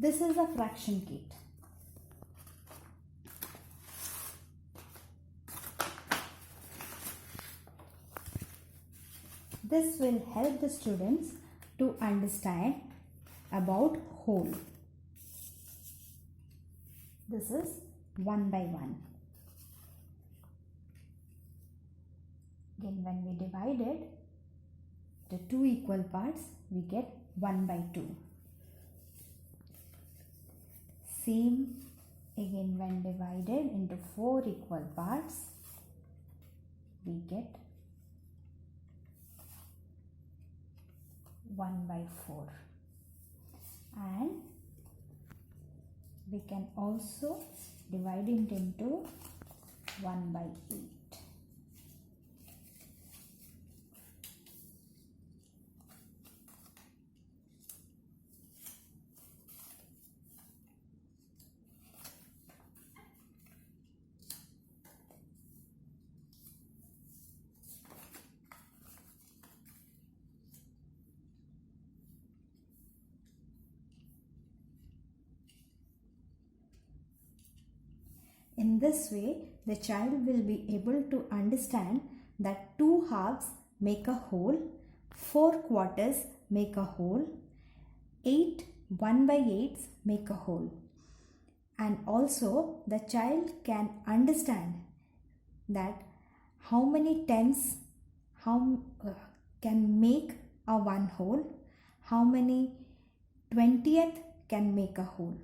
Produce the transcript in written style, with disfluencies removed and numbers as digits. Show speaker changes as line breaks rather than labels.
This is a fraction kit. This will help the students to understand about whole. This is 1 by 1. Again, when we divide it to two equal parts, we get 1 by 2. Same again, when divided into 4 equal parts, we get 1 by 4. And we can also divide it into 1 by 8. In this way, the child will be able to understand that 2 halves make a whole, 4 quarters make a whole, 8 1 by 8s make a whole. And also the child can understand that how many tenths can make a 1 whole, how many 20th can make a whole.